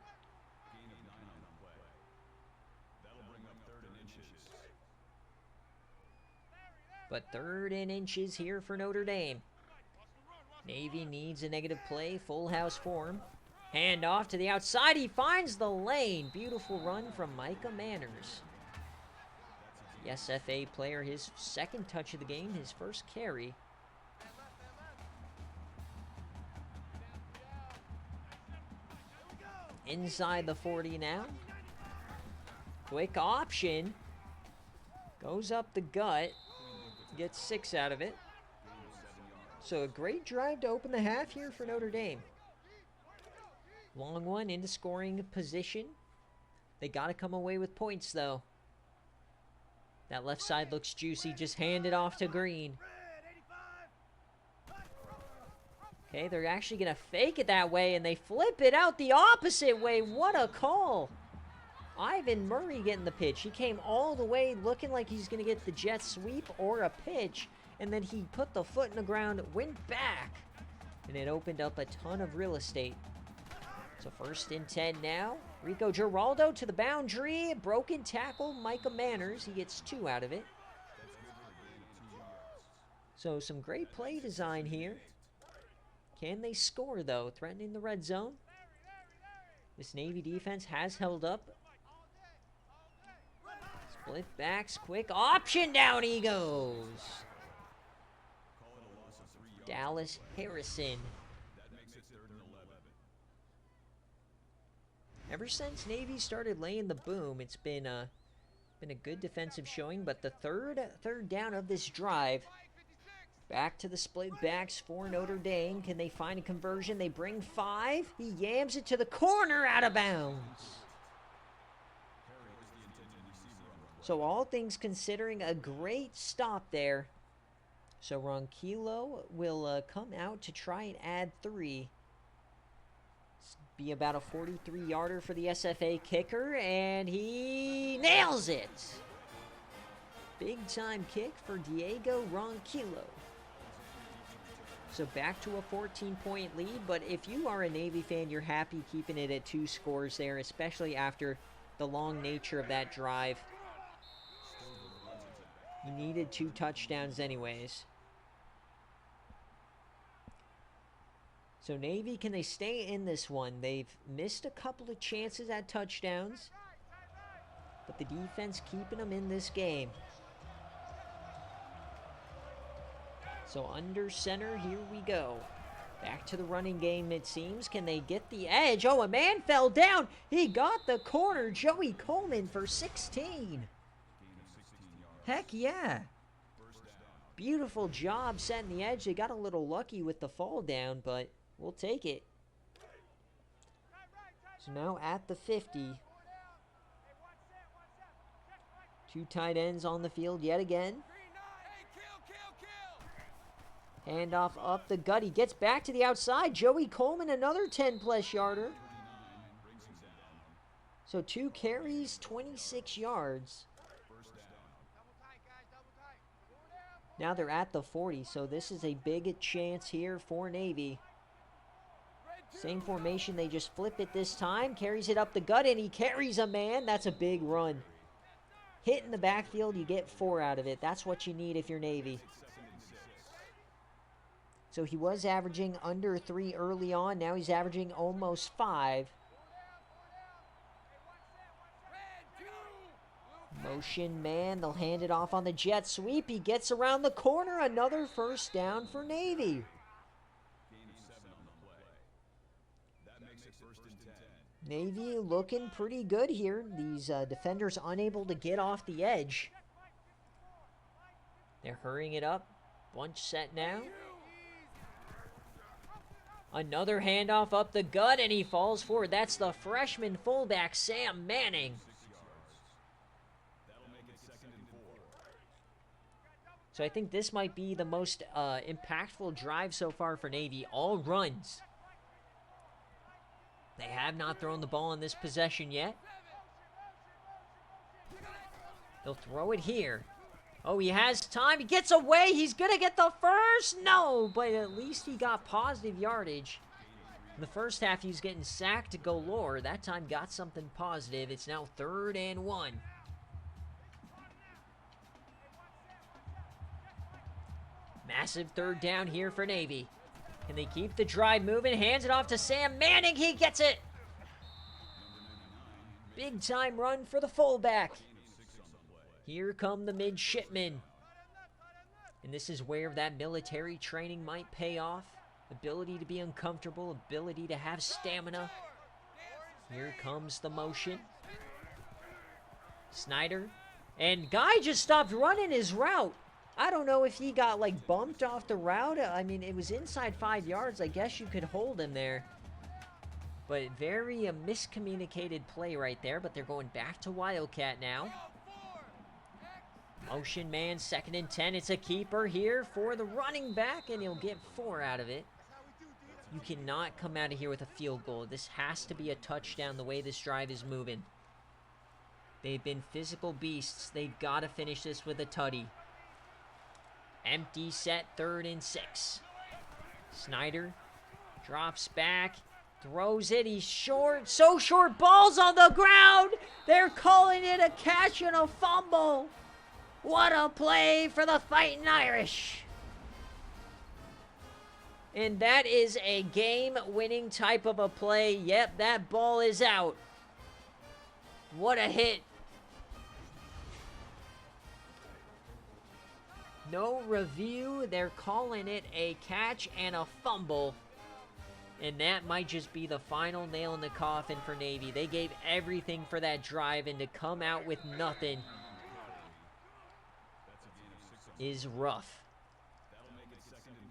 But 3rd and inches here for Notre Dame. Navy needs a negative play, full house form. Hand off to the outside, he finds the lane. Beautiful run from Micah Manners. The SFA player, his 2nd touch of the game, his 1st carry. Inside the 40 now. Quick option. Goes up the gut. Gets 6 out of it. So a great drive to open the half here for Notre Dame. Long one into scoring position. They got to come away with points, though. That left side looks juicy. Just hand it off to Green. Okay, they're actually going to fake it that way, and they flip it out the opposite way. What a call. Ivan Murray getting the pitch. He came all the way looking like he's going to get the jet sweep or a pitch, and then he put the foot in the ground, went back, and it opened up a ton of real estate. So 1st and 10 now. Rico Giraldo to the boundary. Broken tackle, Micah Manners. He gets 2 out of it. So some great play design here. Can they score, though? Threatening the red zone. This Navy defense has held up. Split backs, quick option, down he goes. Dallas Harrison. Ever since Navy started laying the boom, it's been a good defensive showing, but the third down of this drive. Back to the split backs for Notre Dame. Can they find a conversion? They bring 5. He yams it to the corner, out of bounds. So all things considering, a great stop there. So Ronquillo will come out to try and add 3. Be about a 43-yarder for the SFA kicker, and he nails it. Big time kick for Diego Ronquillo. So back to a 14-point lead, but if you are a Navy fan, you're happy keeping it at 2 scores there, especially after the long nature of that drive. You needed 2 touchdowns anyways. So Navy, can they stay in this one? They've missed a couple of chances at touchdowns, but the defense keeping them in this game. So under center, here we go. Back to the running game, it seems. Can they get the edge? Oh, a man fell down. He got the corner. Joey Coleman for 16. Heck yeah. Beautiful job setting the edge. They got a little lucky with the fall down, but we'll take it. So now at the 50. 2 tight ends on the field yet again. Handoff up the gut. He gets back to the outside. Joey Coleman, another 10-plus yarder. So 2 carries, 26 yards. Now they're at the 40, so this is a big chance here for Navy. Same formation, they just flip it this time. Carries it up the gut, and he carries a man. That's a big run. Hit in the backfield, you get 4 out of it. That's what you need if you're Navy. So he was averaging under 3 early on. Now he's averaging almost 5. Motion man, they'll hand it off on the jet sweep. He gets around the corner. Another first down for Navy. Navy looking pretty good here. These defenders unable to get off the edge. They're hurrying it up. Bunch set now. Another handoff up the gut, and he falls forward. That's the freshman fullback, Sam Manning. So I think this might be the most impactful drive so far for Navy. All runs. They have not thrown the ball in this possession yet. They'll throw it here. Oh, he has time. He gets away. He's going to get the first. No, but at least he got positive yardage. In the first half, he was getting sacked galore. That time got something positive. It's now 3rd and 1. Massive 3rd down here for Navy. Can they keep the drive moving? Hands it off to Sam Manning. He gets it. Big time run for the fullback. Here come the midshipmen. And this is where that military training might pay off. Ability to be uncomfortable. Ability to have stamina. Here comes the motion. Snyder. And guy just stopped running his route. I don't know if he got, like, bumped off the route. I mean, it was inside 5 yards. I guess you could hold him there. But very miscommunicated play right there. But they're going back to Wildcat now. Motion man, 2nd and 10. It's a keeper here for the running back, and he'll get 4 out of it. You cannot come out of here with a field goal. This has to be a touchdown the way this drive is moving. They've been physical beasts. They've got to finish this with a tutty. Empty set, 3rd and 6. Snyder drops back, throws it. He's short, so short. Ball's on the ground. They're calling it a catch and a fumble. What a play for the Fighting Irish. And that is a game-winning type of a play. Yep, that ball is out. What a hit. No review. They're calling it a catch and a fumble. And that might just be the final nail in the coffin for Navy. They gave everything for that drive, and to come out with nothing is rough.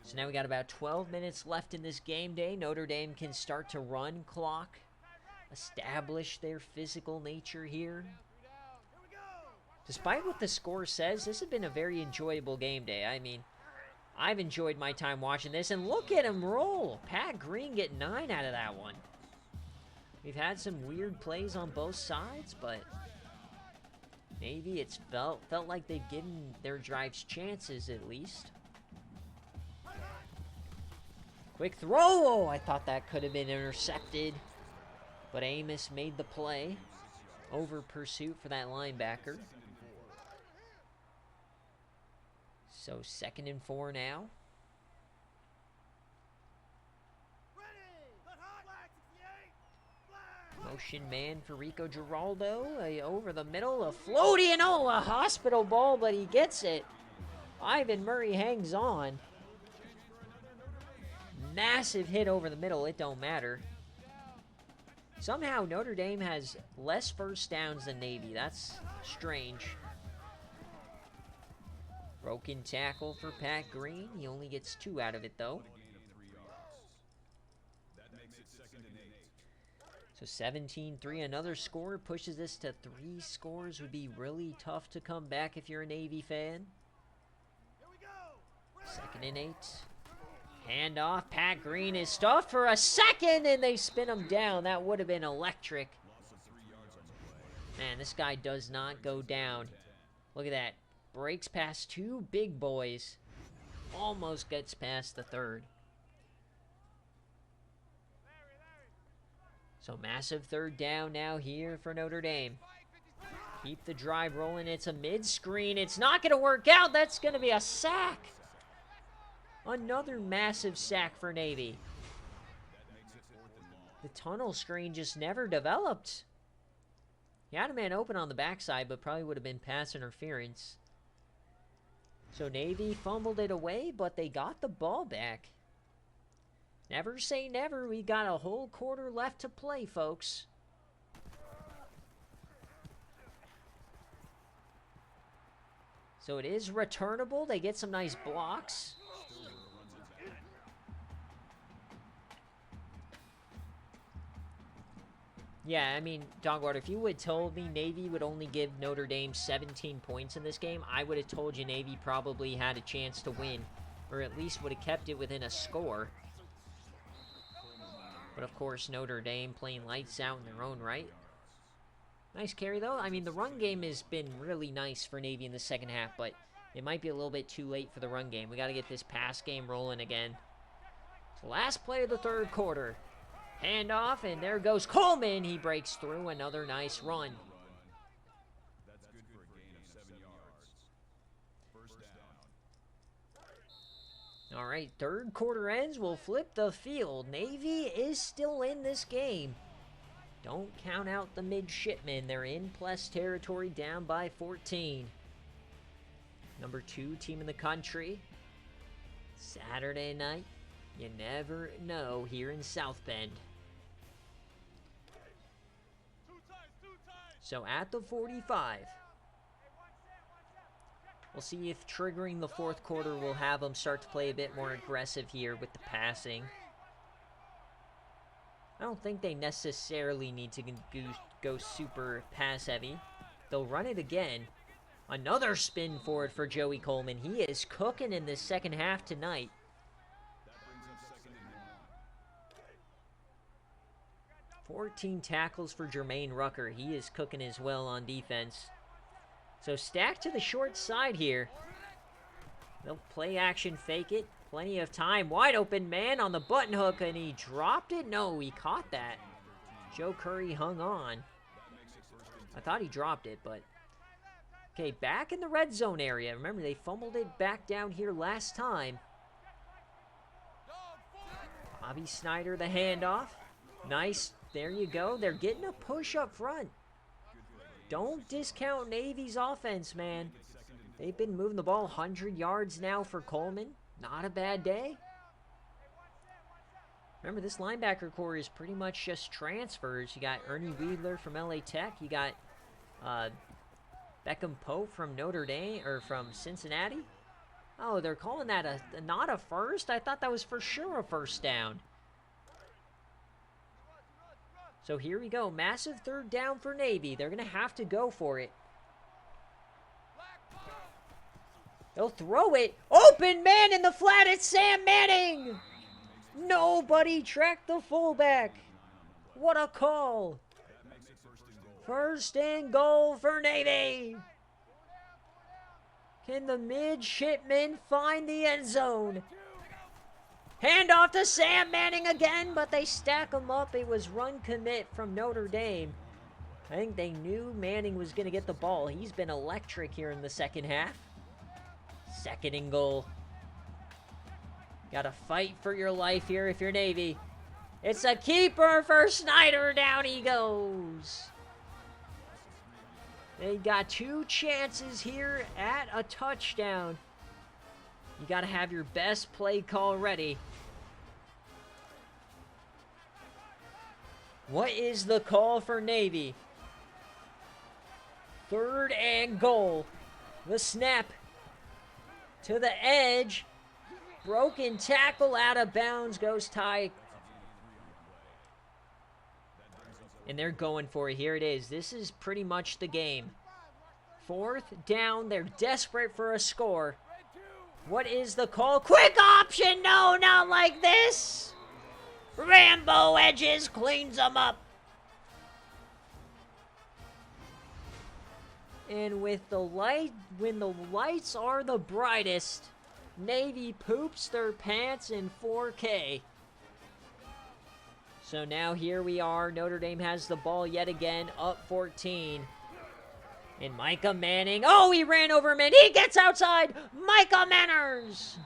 So now we got about 12 minutes left in this game day. Notre Dame can start to run clock, establish their physical nature here. Despite what the score says, this has been a very enjoyable game day. I mean, I've enjoyed my time watching this, and look at him roll. Pat Green get 9 out of that one. We've had some weird plays on both sides, but Navy, it's felt like they've given their drives chances at least. Quick throw. Oh, I thought that could have been intercepted, but Amos made the play. Over pursuit for that linebacker. So 2nd and 4 now. Motion man for Rico Giraldo. Over the middle, a floaty, and oh, a hospital ball, but he gets it. Ivan Murray hangs on. Massive hit over the middle. It don't matter. Somehow Notre Dame has less first downs than Navy. That's strange. Broken tackle for Pat Green. He only gets 2 out of it, though. So 17-3, another score pushes this to 3 scores. Would be really tough to come back if you're a Navy fan. 2nd and 8. Hand off. Pat Green is stuffed for a second, and they spin him down. That would have been electric. Man, this guy does not go down. Look at that. Breaks past two big boys. Almost gets past the third. So massive third down now here for Notre Dame. Keep the drive rolling. It's a mid-screen. It's not going to work out. That's going to be a sack. Another massive sack for Navy. The tunnel screen just never developed. He had a man open on the backside, but probably would have been pass interference. So Navy fumbled it away, but they got the ball back. Never say never. We got a whole quarter left to play, folks. So it is returnable. They get some nice blocks. Yeah, I mean, Dogwater, if you would have told me Navy would only give Notre Dame 17 points in this game, I would have told you Navy probably had a chance to win, or at least would have kept it within a score. But of course, Notre Dame playing lights out in their own right. Nice carry, though. I mean, the run game has been really nice for Navy in the second half, but it might be a little bit too late for the run game. We got to get this pass game rolling again. So last play of the third quarter. Handoff, and there goes Coleman. He breaks through. Another nice run. That's good for a gain of 7 yards. First down. All right, third quarter ends. We'll flip the field. Navy is still in this game. Don't count out the midshipmen. They're in plus territory, down by 14. Number 2 team in the country. Saturday night. You never know here in South Bend. So at the 45. We'll see if triggering the fourth quarter will have them start to play a bit more aggressive here with the passing. I don't think they necessarily need to go super pass heavy. They'll run it again. Another spin forward for Joey Coleman. He is cooking in this second half tonight. 14 tackles for Jermaine Rucker. He is cooking as well on defense. So stack to the short side here. They'll play action, fake it. Plenty of time. Wide open man on the button hook, and he dropped it. No, he caught that. Joe Curry hung on. I thought he dropped it, but... Okay, back in the red zone area. Remember, they fumbled it back down here last time. Bobby Snyder, the handoff. Nice. There you go. They're getting a push up front. Don't discount Navy's offense, man. They've been moving the ball 100 yards now for Coleman. Not a bad day. Remember, this linebacker core is pretty much just transfers. You got Ernie Weidler from LA Tech. You got Beckham Pope from Notre Dame, or from Cincinnati. Oh, they're calling that not a first? I thought that was for sure a first down. So here we go. Massive third down for Navy. They're going to have to go for it. They'll throw it. Open man in the flat. It's Sam Manning. Nobody tracked the fullback. What a call. First and goal for Navy. Can the midshipmen find the end zone? Hand off to Sam Manning again, but they stack him up. It was run commit from Notre Dame. I think they knew Manning was going to get the ball. He's been electric here in the second half. Second and goal. Got to fight for your life here if you're Navy. It's a keeper for Snyder. Down he goes. They got 2 chances here at a touchdown. You got to have your best play call ready. What is the call for Navy? Third and goal. The snap to the edge. Broken tackle, out of bounds, goes Ty. And they're going for it. Here it is. This is pretty much the game. Fourth down. They're desperate for a score. What is the call? Quick option! No, not like this! Rambo Edges cleans them up. And with the light, when the lights are the brightest, Navy poops their pants in 4K. So now here we are. Notre Dame has the ball yet again, up 14. And Micah Manning. Oh, he ran over him and he gets outside. Micah Manners.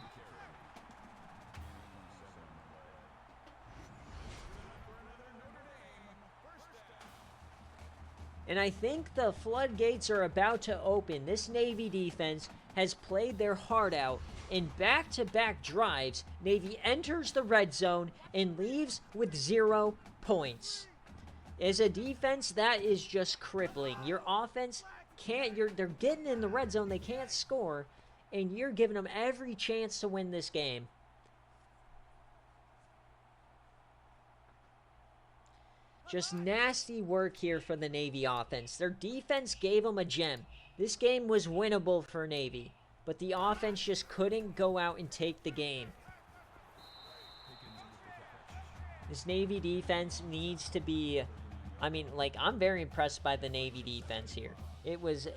And I think the floodgates are about to open. This Navy defense has played their heart out. In back-to-back drives, Navy enters the red zone and leaves with 0 points. As a defense, that is just crippling. Your offense can't, they're getting in the red zone, they can't score, and you're giving them every chance to win this game. Just nasty work here for the Navy offense. Their defense gave them a gem. This game was winnable for Navy, but the offense just couldn't go out and take the game. This Navy defense needs to be, I mean, like, I'm very impressed by the Navy defense here. It was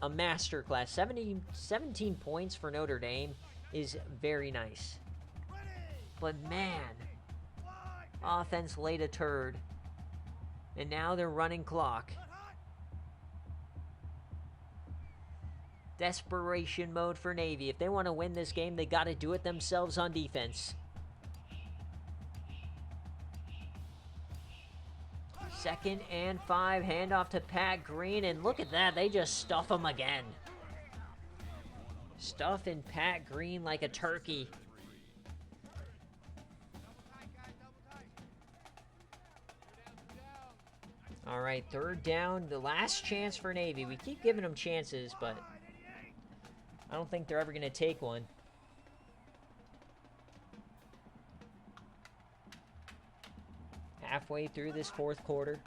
a masterclass. 17 points for Notre Dame is very nice. But man, offense laid a turd. And now they're running clock. Desperation mode for Navy. If they want to win this game, they got to do it themselves on defense. 2nd and 5. Handoff to Pat Green. And look at that. They just stuff him again. Stuffing Pat Green like a turkey. All right, 3rd down. The last chance for Navy. We keep giving them chances, but I don't think they're ever going to take one. Halfway through this 4th quarter.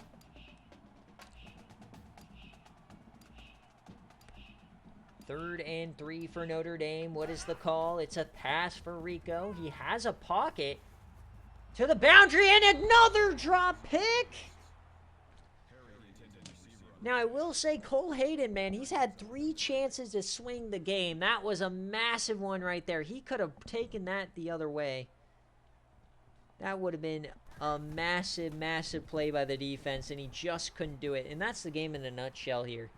Third and 3 for Notre Dame. What is the call? It's a pass for Rico. He has a pocket to the boundary and another drop pick. Now, I will say Cole Hayden, man, he's had 3 chances to swing the game. That was a massive one right there. He could have taken that the other way. That would have been a massive, massive play by the defense, and he just couldn't do it. And that's the game in a nutshell here.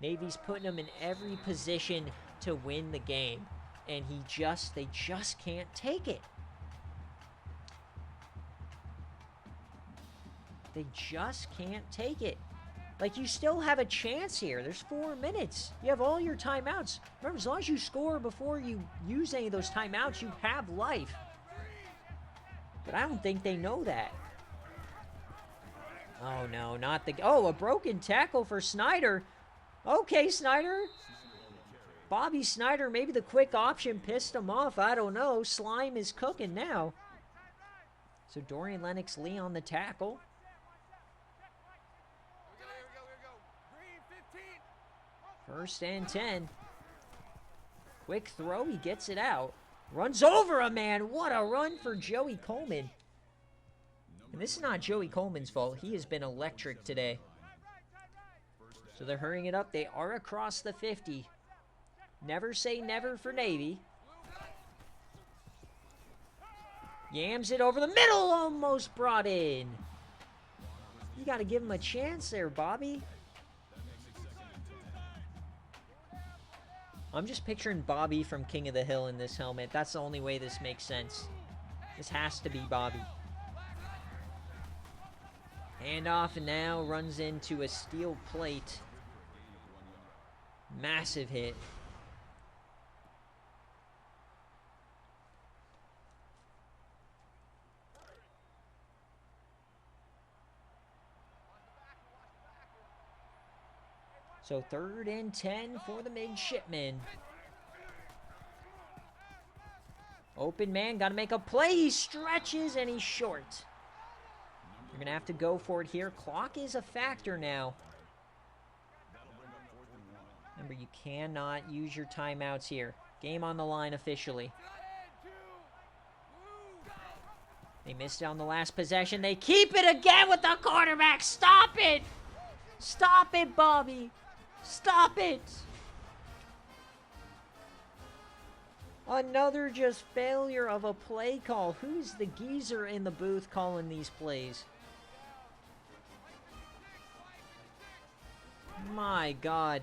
Navy's putting him in every position to win the game, and they just can't take it. They just can't take it. Like, you still have a chance here. There's 4 minutes. You have all your timeouts. Remember, as long as you score before you use any of those timeouts, you have life. But I don't think they know that. Oh, no, not the... Oh, a broken tackle for Snyder. Okay, Snyder. Bobby Snyder, maybe the quick option pissed him off. I don't know. Slime is cooking now. So Dorian Lennox-Lee on the tackle. First and 10. Quick throw. He gets it out. Runs over a man. What a run for Joey Coleman. And this is not Joey Coleman's fault. He has been electric today. So they're hurrying it up. They are across the 50. Never say never for Navy. Yams it over the middle. Almost brought in. You got to give him a chance there, Bobby. I'm just picturing Bobby from King of the Hill in this helmet. That's the only way this makes sense. This has to be Bobby. Handoff and now runs into a steel plate. Massive hit. So 3rd and 10 for the midshipmen. Open man, got to make a play. He stretches and he's short. You're going to have to go for it here. Clock is a factor now. Remember, you cannot use your timeouts here. Game on the line officially. They missed on the last possession. They keep it again with the quarterback. Stop it! Stop it, Bobby! Stop it! Another just failure of a play call. Who's the geezer in the booth calling these plays? My God.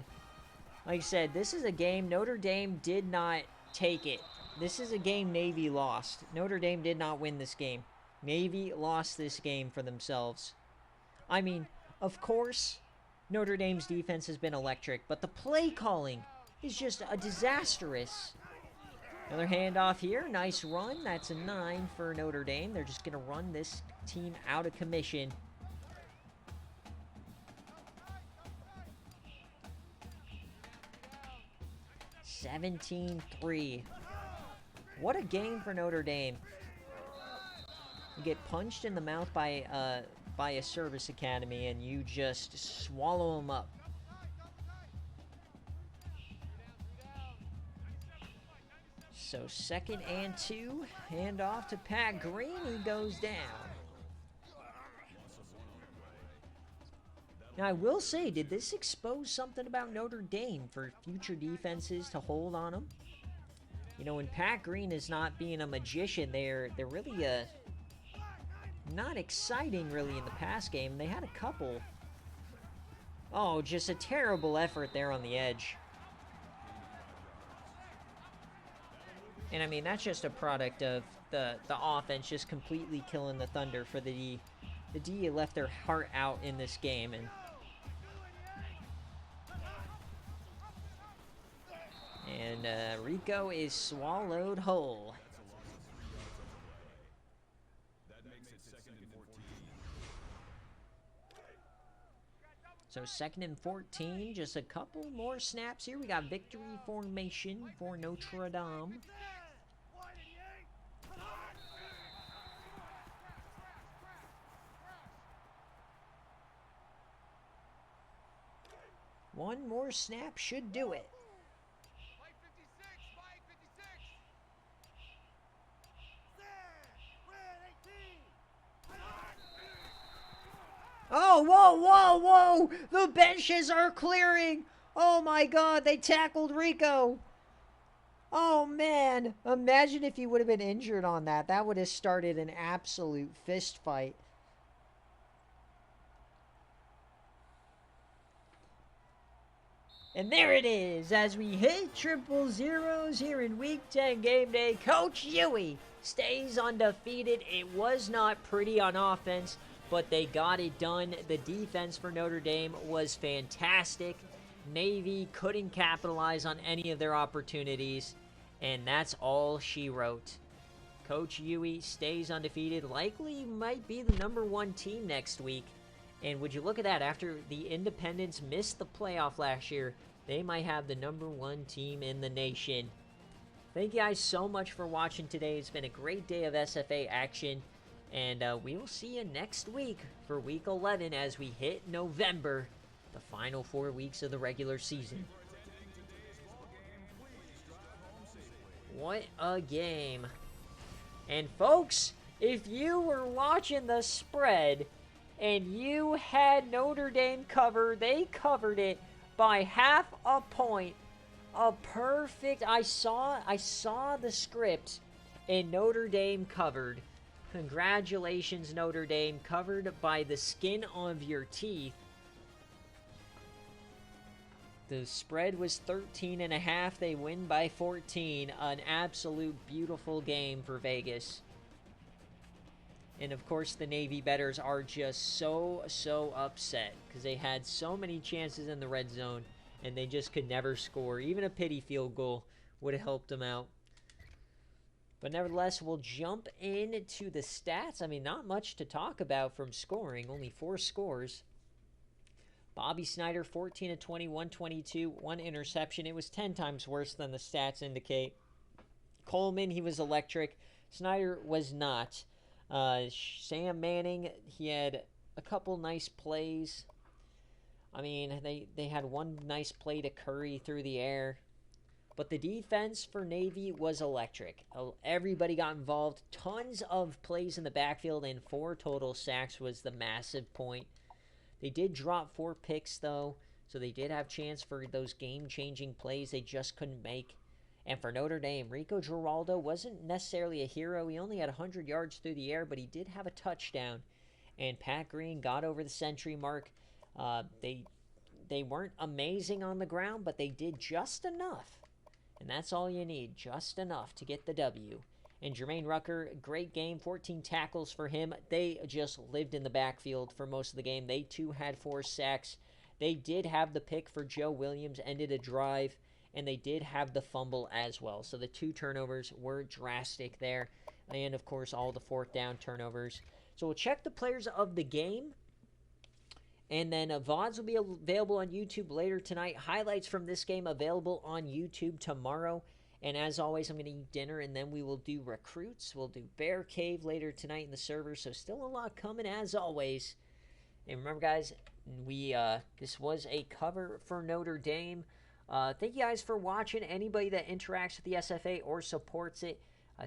Like I said, this is a game Notre Dame did not take it. This is a game Navy lost. Notre Dame did not win this game. Navy lost this game for themselves. I mean, of course, Notre Dame's defense has been electric, but the play calling is just a disastrous. Another handoff here. Nice run. That's a 9 for Notre Dame. They're just going to run this team out of commission. (17-3). What a game for Notre Dame. You get punched in the mouth by a service academy and you just swallow them up. So 2nd and 2, hand off to Pat Green, he goes down. Now I will say, did this expose something about Notre Dame for future defenses to hold on them? You know, when Pat Green is not being a magician, they're really not exciting really in the pass game. They had a couple. Oh, just a terrible effort there on the edge. And I mean, that's just a product of the offense just completely killing the Thunder for the D. The D left their heart out in this game, and Rico is swallowed whole. That makes it 2nd and 14. So 2nd and 14, just a couple more snaps here. We got victory formation for Notre Dame. One more snap should do it. Oh, whoa, whoa, whoa! The benches are clearing! Oh my God, they tackled Rico! Oh man, imagine if he would have been injured on that. That would have started an absolute fist fight. And there it is, as we hit triple zeros here in Week 10 game day. Coach Huey stays undefeated. It was not pretty on offense, but they got it done. The defense for Notre Dame was fantastic. Navy couldn't capitalize on any of their opportunities, and that's all she wrote. Coach Huey stays undefeated, likely might be the #1 team next week. And would you look at that, after the Independents missed the playoff last year, they might have the #1 team in the nation. Thank you guys so much for watching today. It's been a great day of SFA action. And we will see you next week for Week 11 as we hit November, the final 4 weeks of the regular season. What a game. And folks, if you were watching the spread and you had Notre Dame cover, they covered it by ½ a point. A perfect, I saw the script and Notre Dame covered. Congratulations, Notre Dame, covered by the skin of your teeth. The spread was 13.5. They win by 14. An absolute beautiful game for Vegas. And of course, the Navy bettors are just so upset because they had so many chances in the red zone and they just could never score. Even a pity field goal would have helped them out. But nevertheless, we'll jump into the stats. I mean, not much to talk about from scoring. Only 4 scores. Bobby Snyder, 14 of 20, 122, 1 interception. It was 10 times worse than the stats indicate. Coleman, he was electric. Snyder was not. Sam Manning, he had a couple nice plays. I mean, they had one nice play to Curry through the air. But the defense for Navy was electric. Everybody got involved. Tons of plays in the backfield, and 4 total sacks was the massive point. They did drop 4 picks, though, so they did have chance for those game-changing plays they just couldn't make. And for Notre Dame, Rico Giraldo wasn't necessarily a hero. He only had 100 yards through the air, but he did have a touchdown. And Pat Green got over the century mark. They weren't amazing on the ground, but they did just enough. And that's all you need, just enough to get the W. And Jermaine Rucker, great game, 14 tackles for him. They just lived in the backfield for most of the game. They, too, had 4 sacks. They did have the pick for Joe Williams, ended a drive, and they did have the fumble as well. So the 2 turnovers were drastic there. And, of course, all the 4th down turnovers. So we'll check the players of the game. And then VODs will be available on YouTube later tonight. Highlights from this game available on YouTube tomorrow. And as always, I'm going to eat dinner, and then we will do recruits. We'll do BearCave later tonight in the server. So still a lot coming as always. And remember, guys, this was a cover for Notre Dame. Thank you guys for watching. Anybody that interacts with the SFA or supports it,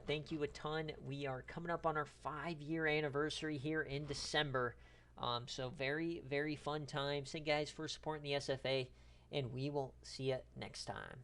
thank you a ton. We are coming up on our 5-year anniversary here in December. So very, very fun times. Thank you guys for supporting the SFA, and we will see you next time.